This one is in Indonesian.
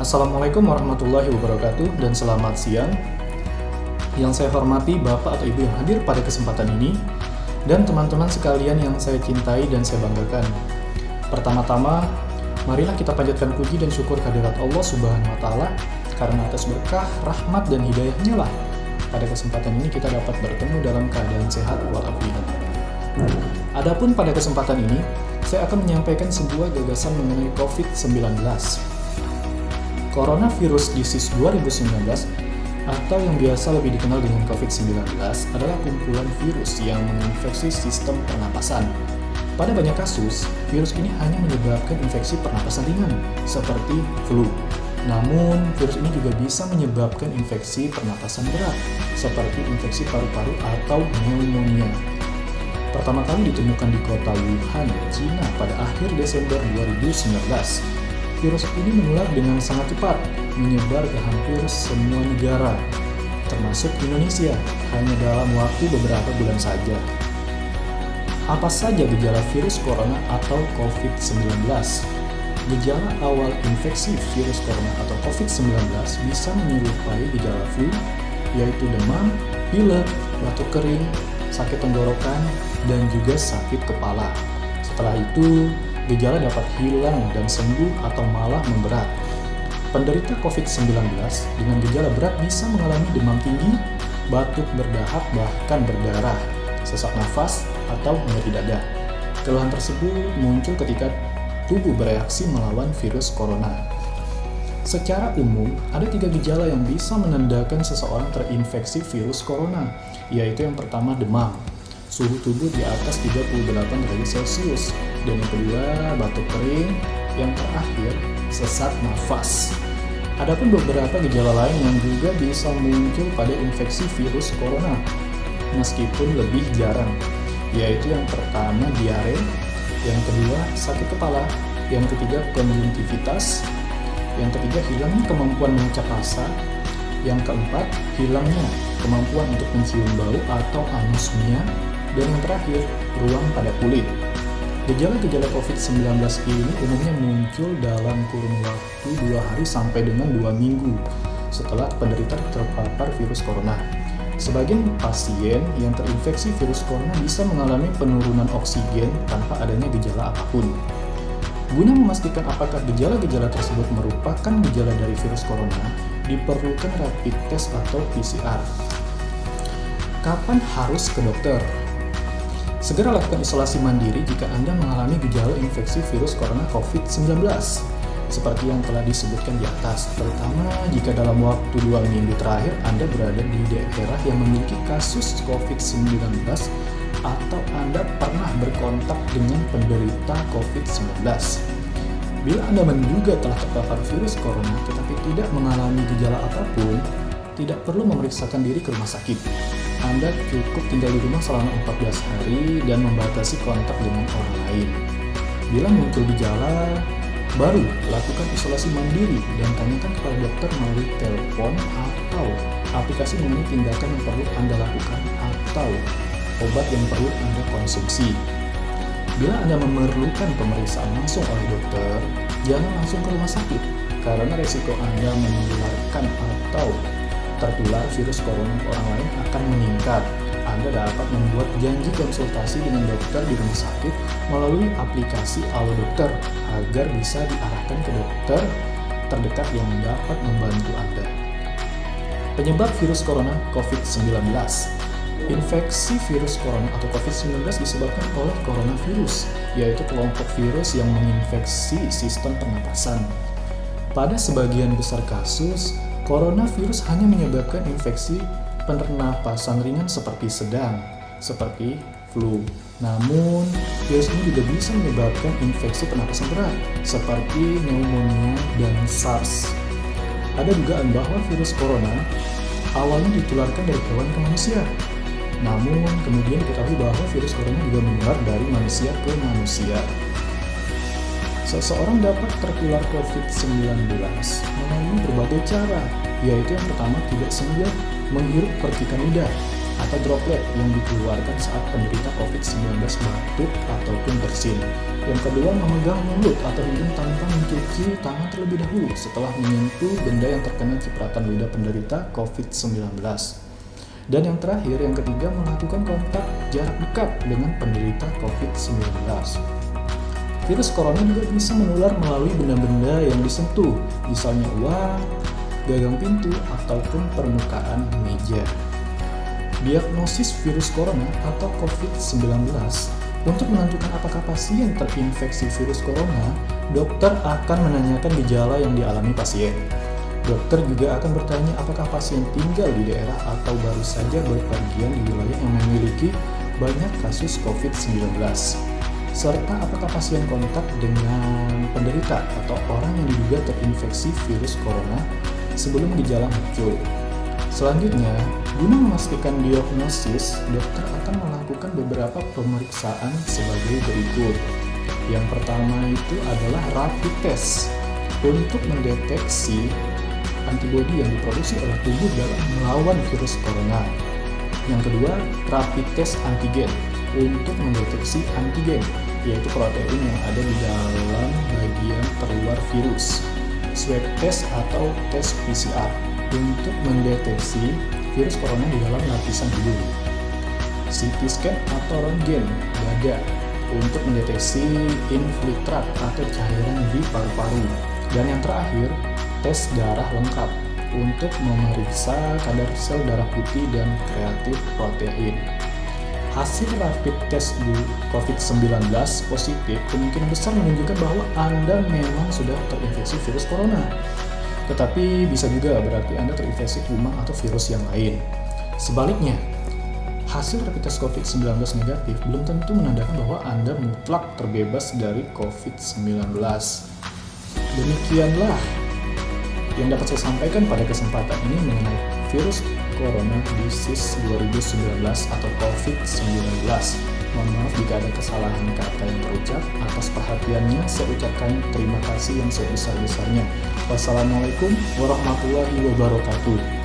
Assalamualaikum warahmatullahi wabarakatuh dan selamat siang. Yang saya hormati Bapak atau Ibu yang hadir pada kesempatan ini dan teman-teman sekalian yang saya cintai dan saya banggakan. Pertama-tama, marilah kita panjatkan puji dan syukur kehadirat Allah Subhanahu wa Ta'ala karena atas berkah, rahmat, dan hidayahnya lah pada kesempatan ini kita dapat bertemu dalam keadaan sehat walafiat. Adapun pada kesempatan ini, saya akan menyampaikan sebuah gagasan mengenai COVID-19. Coronavirus Disease 2019 atau yang biasa lebih dikenal dengan COVID-19 adalah kumpulan virus yang menginfeksi sistem pernapasan. Pada banyak kasus, virus ini hanya menyebabkan infeksi pernapasan ringan seperti flu. Namun, virus ini juga bisa menyebabkan infeksi pernapasan berat seperti infeksi paru-paru atau pneumonia. Pertama kali ditemukan di kota Wuhan, Cina pada akhir Desember 2019. Virus ini menular dengan sangat cepat, menyebar ke hampir semua negara, termasuk Indonesia, hanya dalam waktu beberapa bulan saja. Apa saja gejala virus corona atau COVID-19? Gejala awal infeksi virus corona atau COVID-19 bisa menyerupai gejala flu, yaitu demam, pilek, batuk kering, sakit tenggorokan, dan juga sakit kepala. Setelah itu, gejala dapat hilang dan sembuh atau malah memberat. Penderita COVID-19 dengan gejala berat bisa mengalami demam tinggi, batuk berdahak bahkan berdarah, sesak nafas, atau nyeri dada. Keluhan tersebut muncul ketika tubuh bereaksi melawan virus corona. Secara umum, ada 3 gejala yang bisa menandakan seseorang terinfeksi virus corona, yaitu yang pertama demam, suhu tubuh di atas 38 derajat Celcius, dan yang kedua batuk kering, yang terakhir sesak nafas. Adapun beberapa gejala lain yang juga bisa muncul pada infeksi virus corona, meskipun lebih jarang, yaitu yang pertama diare, yang kedua sakit kepala, yang ketiga konjungtivitas, yang ketiga hilangnya kemampuan mengecap rasa, yang keempat hilangnya kemampuan untuk mencium bau atau anosmia, dan yang terakhir ruam pada kulit. Gejala-gejala COVID-19 ini umumnya muncul dalam kurun waktu 2 hari sampai dengan 2 minggu setelah penderita terpapar virus corona. Sebagian pasien yang terinfeksi virus corona bisa mengalami penurunan oksigen tanpa adanya gejala apapun. Guna memastikan apakah gejala-gejala tersebut merupakan gejala dari virus corona, diperlukan rapid test atau PCR. Kapan harus ke dokter? Segera lakukan isolasi mandiri jika Anda mengalami gejala infeksi virus corona COVID-19, seperti yang telah disebutkan di atas, terutama jika dalam waktu 2 minggu terakhir Anda berada di daerah yang memiliki kasus COVID-19 atau Anda pernah berkontak dengan penderita COVID-19. Bila Anda menduga telah terpapar virus corona tetapi tidak mengalami gejala apapun, tidak perlu memeriksakan diri ke rumah sakit. Anda cukup tinggal di rumah selama 14 hari dan membatasi kontak dengan orang lain. Bila muncul gejala, baru lakukan isolasi mandiri dan tanyakan kepada dokter melalui telepon atau aplikasi mengenai tindakan yang perlu Anda lakukan atau obat yang perlu Anda konsumsi. Bila Anda memerlukan pemeriksaan langsung oleh dokter, jangan langsung ke rumah sakit karena resiko Anda menularkan atau tertular virus corona ke orang lain akan meningkat. Anda dapat membuat janji konsultasi dengan dokter di rumah sakit melalui aplikasi Halo Dokter agar bisa diarahkan ke dokter terdekat yang dapat membantu Anda. Penyebab virus corona COVID-19. Infeksi virus corona atau COVID-19 disebabkan oleh coronavirus, yaitu kelompok virus yang menginfeksi sistem pernapasan. Pada sebagian besar kasus, coronavirus hanya menyebabkan infeksi pernapasan ringan seperti sedang, seperti flu. Namun, virus ini juga bisa menyebabkan infeksi pernapasan berat, seperti pneumonia dan SARS. Ada dugaan bahwa virus corona awalnya ditularkan dari hewan ke manusia. Namun, kemudian diketahui bahwa virus corona juga menular dari manusia ke manusia. Seseorang dapat tertular COVID-19 melalui berbagai cara, yaitu yang pertama tidak sengaja menghirup percikan lidah atau droplet yang dikeluarkan saat penderita COVID-19 batuk ataupun bersin. Yang kedua, memegang mulut atau hidung tanpa mencuci tangan terlebih dahulu setelah menyentuh benda yang terkena cipratan lidah penderita COVID-19. Dan yang terakhir, yang ketiga, melakukan kontak jarak dekat dengan penderita COVID-19. Virus corona juga bisa menular melalui benda-benda yang disentuh, misalnya uang, gagang pintu, ataupun permukaan meja. Diagnosis virus corona atau COVID-19. Untuk menentukan apakah pasien terinfeksi virus corona, dokter akan menanyakan gejala yang dialami pasien. Dokter juga akan bertanya apakah pasien tinggal di daerah atau baru saja berpergian di wilayah yang memiliki banyak kasus COVID-19. Serta apakah pasien kontak dengan penderita atau orang yang diduga terinfeksi virus corona sebelum gejala muncul. Selanjutnya, guna memastikan diagnosis, dokter akan melakukan beberapa pemeriksaan sebagai berikut. Yang pertama itu adalah rapid test untuk mendeteksi antibodi yang diproduksi oleh tubuh dalam melawan virus corona. Yang kedua, rapid test antigen untuk mendeteksi antigen, yaitu protein yang ada di dalam bagian terluar virus. Swab test atau tes PCR untuk mendeteksi virus corona di dalam lapisan hidung. CT scan atau rentgen dada untuk mendeteksi infiltrat atau cairan di paru-paru. Dan yang terakhir, tes darah lengkap untuk memeriksa kadar sel darah putih dan kreatif protein. Hasil rapid test COVID-19 positif kemungkinan besar menunjukkan bahwa Anda memang sudah terinfeksi virus corona. Tetapi bisa juga berarti Anda terinfeksi kuman atau virus yang lain. Sebaliknya, hasil rapid test COVID-19 negatif belum tentu menandakan bahwa Anda mutlak terbebas dari COVID-19. Demikianlah yang dapat saya sampaikan pada kesempatan ini mengenai virus Corona Disease 2019 atau COVID-19. Mohon maaf jika ada kesalahan kata yang terucap. Atas perhatiannya saya ucapkan terima kasih yang sebesar-besarnya. Wassalamualaikum warahmatullahi wabarakatuh.